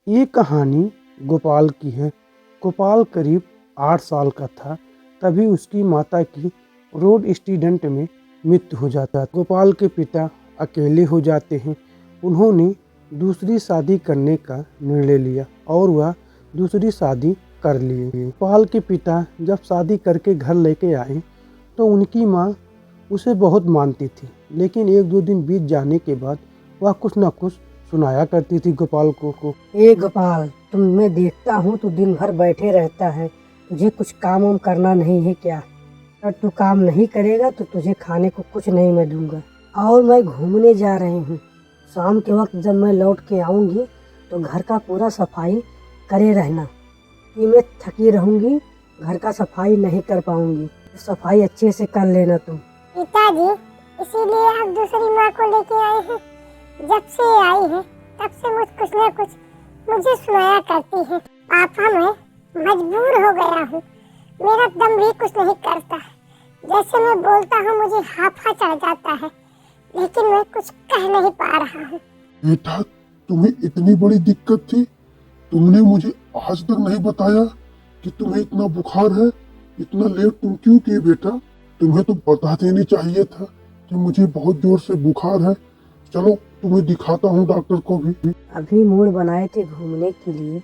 ये कहानी गोपाल की है। गोपाल करीब 8 साल का था, तभी उसकी माता की रोड एक्सीडेंट में मृत्यु हो जाता है। गोपाल के पिता अकेले हो जाते हैं। उन्होंने दूसरी शादी करने का निर्णय लिया और वह दूसरी शादी कर लिए। गोपाल के पिता जब शादी करके घर लेके आए तो उनकी माँ उसे बहुत मानती थी, लेकिन 1-2 दिन बीत जाने के बाद वह कुछ न कुछ सुनाया करती थी गोपाल को। ए गोपाल, मैं देखता हूँ तू दिन भर बैठे रहता है। तुझे कुछ काम वाम करना नहीं है क्या? अगर तू काम नहीं करेगा तो तुझे खाने को कुछ नहीं मैं दूंगा। और मैं घूमने जा रही हूँ। शाम के वक्त जब मैं लौट के आऊँगी तो घर का पूरा सफाई करे रहना, कि मैं थकी रहूँगी, घर का सफाई नहीं कर पाऊँगी। सफाई अच्छे से कर लेना तुम। पिताजी, इसीलिए आप दूसरी माँ को लेके आए हैं। जब से आई है तब से कुछ न कुछ मुझे सुनाया करती है। पापा, मैं मजबूर हो गया हूँ। मेरा दम भी कुछ नहीं करता। जैसे मैं बोलता हूँ मुझे हाफा चढ़ जाता है, लेकिन मैं कुछ कह नहीं पा रहा हूँ। बेटा, तुम्हें इतनी बड़ी दिक्कत थी? तुमने मुझे आज तक नहीं बताया कि तुम्हें इतना बुखार है। इतना लेट तुम क्यों किए बेटा? तुम्हें तो बता देनी चाहिए था कि मुझे बहुत जोर से बुखार है। चलो तुम्हें दिखाता हूँ डॉक्टर को भी। अभी मूड बनाए थे घूमने के लिए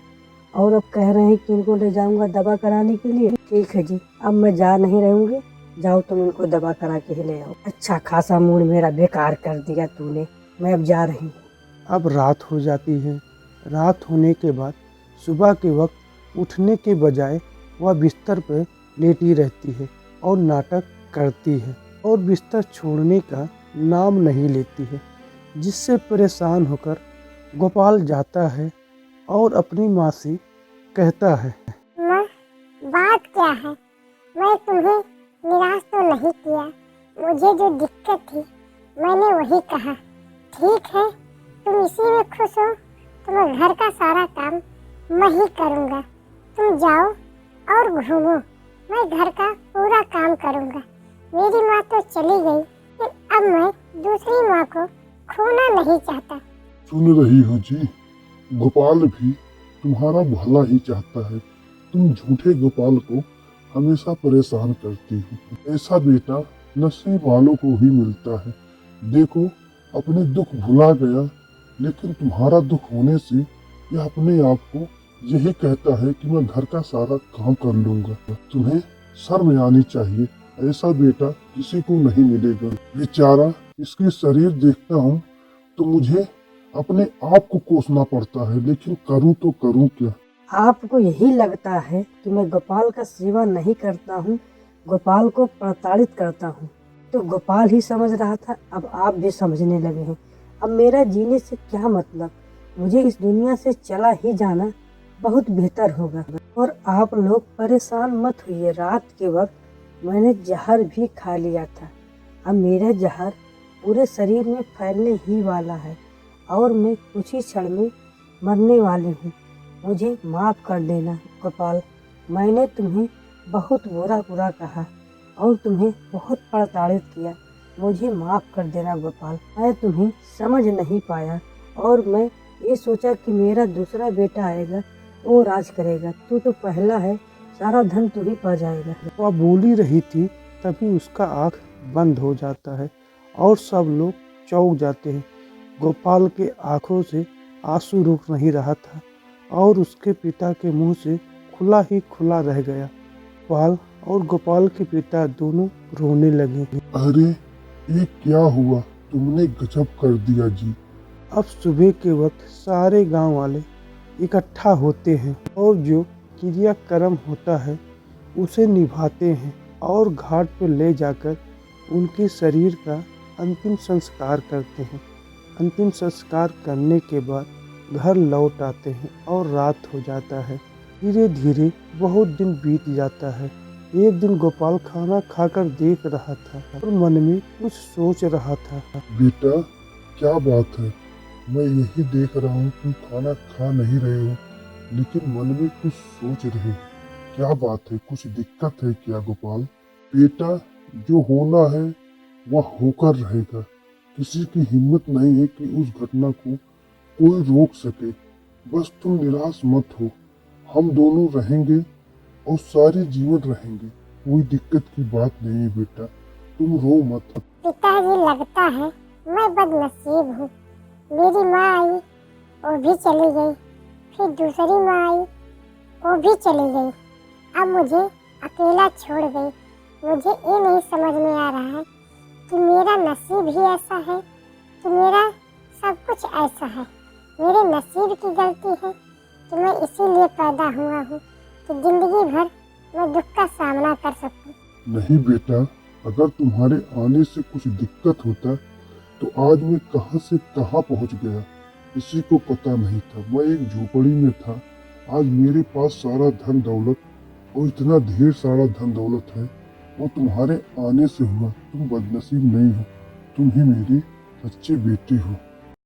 और अब कह रहे हैं कि इनको ले जाऊंगा दवा कराने के लिए। ठीक है जी, अब मैं जा नहीं रहूंगी। जाओ तुम इनको दवा करा के ही ले आओ। अच्छा खासा मूड मेरा बेकार कर दिया तूने। मैं अब जा रही हूँ। अब रात हो जाती है। रात होने के बाद सुबह के वक्त उठने के बजाय वह बिस्तर पर लेटी रहती है और नाटक करती है और बिस्तर छोड़ने का नाम नहीं लेती है, जिससे परेशान होकर गोपाल जाता है और अपनी माँ से कहता है, माँ, बात क्या है? मैं तुम्हें निराश तो नहीं किया। मुझे जो दिक्कत थी मैंने वही कहा। ठीक है, तुम इसी में खुश हो तो मैं घर का सारा काम मैं ही करूँगा। तुम जाओ और घूमो, मैं घर का पूरा काम करूँगा। मेरी माँ तो चली गई, लेकिन अब मैं दूसरी माँ को खोना नहीं चाहता। सुन रही हो जी, गोपाल भी तुम्हारा भला ही चाहता है। तुम झूठे गोपाल को हमेशा परेशान करती हो। ऐसा बेटा नसीब वालों को ही मिलता है। देखो, अपने दुख भुला गया, लेकिन तुम्हारा दुख होने से यह अपने आप को यही कहता है कि मैं घर का सारा काम कर लूंगा। तुम्हें शर्म आनी चाहिए। ऐसा बेटा किसी को नहीं मिलेगा। बेचारा, इसके शरीर देखता हूँ तो मुझे अपने आप को कोसना पड़ता है, लेकिन करूँ तो करूँ क्या? आपको यही लगता है कि मैं गोपाल का सेवा नहीं करता हूँ, गोपाल को प्रताड़ित करता हूँ। तो गोपाल ही समझ रहा था, अब आप भी समझने लगे हैं। अब मेरा जीने से क्या मतलब? मुझे इस दुनिया से चला ही जाना बहुत बेहतर होगा। और आप लोग परेशान मत होइए। रात के वक्त मैंने जहर भी खा लिया था। अब मेरा जहर पूरे शरीर में फैलने ही वाला है और मैं कुछ ही क्षण में मरने वाली हूँ। मुझे माफ़ कर देना गोपाल। मैंने तुम्हें बहुत बुरा कहा और तुम्हें बहुत प्रताड़ित किया। मुझे माफ़ कर देना गोपाल। मैं तुम्हें समझ नहीं पाया और मैं ये सोचा कि मेरा दूसरा बेटा आएगा, वो राज करेगा। तू तो पहला है, सारा धन तू ही पा जाएगा। वह बोल ही रही थी, तभी उसका आँख बंद हो जाता है और सब लोग चौंक जाते हैं। गोपाल के आंखों से आंसू रुक नहीं रहा था और उसके पिता के मुंह से खुला ही खुला रह गया। गोपाल और गोपाल के पिता दोनों रोने लगे। अरे, ये क्या हुआ? तुमने गजब कर दिया जी। अब सुबह के वक्त सारे गांव वाले इकट्ठा होते हैं और जो क्रियाक्रम होता है उसे निभाते हैं और घाट पर ले जाकर उनके शरीर का अंतिम संस्कार करते हैं। अंतिम संस्कार करने के बाद घर लौट आते हैं और रात हो जाता है। धीरे धीरे बहुत दिन बीत जाता है। एक दिन गोपाल खाना खाकर देख रहा था और मन में कुछ सोच रहा था। बेटा, क्या बात है? मैं यही देख रहा हूँ तुम खाना खा नहीं रहे हो, लेकिन मन में कुछ सोच रहे हो। क्या बात है? कुछ दिक्कत है क्या गोपाल? बेटा, जो होना है वह होकर रहेगा। किसी की हिम्मत नहीं है कि उस घटना को कोई रोक सके। बस तुम निराश मत हो, हम दोनों रहेंगे और सारे जीवन रहेंगे। कोई दिक्कत की बात नहीं है बेटा, तुम रो मत। पिताजी लगता है मैं बदनसीब हूँ। मेरी माँ आई, वो भी चली गई, फिर दूसरी माँ आई, वो भी चली गई, अब मुझे अकेला छोड़ गई। मुझे ये नहीं समझ में आ रहा है कि मेरा नसीब ही ऐसा है कि मेरा सब कुछ ऐसा है। मेरे नसीब की गलती है कि मैं इसीलिए पैदा हुआ हूँ कि जिंदगी भर मैं दुख का सामना कर सकूँ। नहीं बेटा, अगर तुम्हारे आने से कुछ दिक्कत होता तो आज मैं कहाँ से कहाँ पहुँच गया, किसी को पता नहीं था। मैं एक झोपड़ी में था, आज मेरे पास सारा धन दौलत और इतना ढेर सारा धन दौलत है, वो तुम्हारे आने से हुआ। तुम बदनसीब नहीं हो, तुम ही मेरी सच्ची बेटी हो।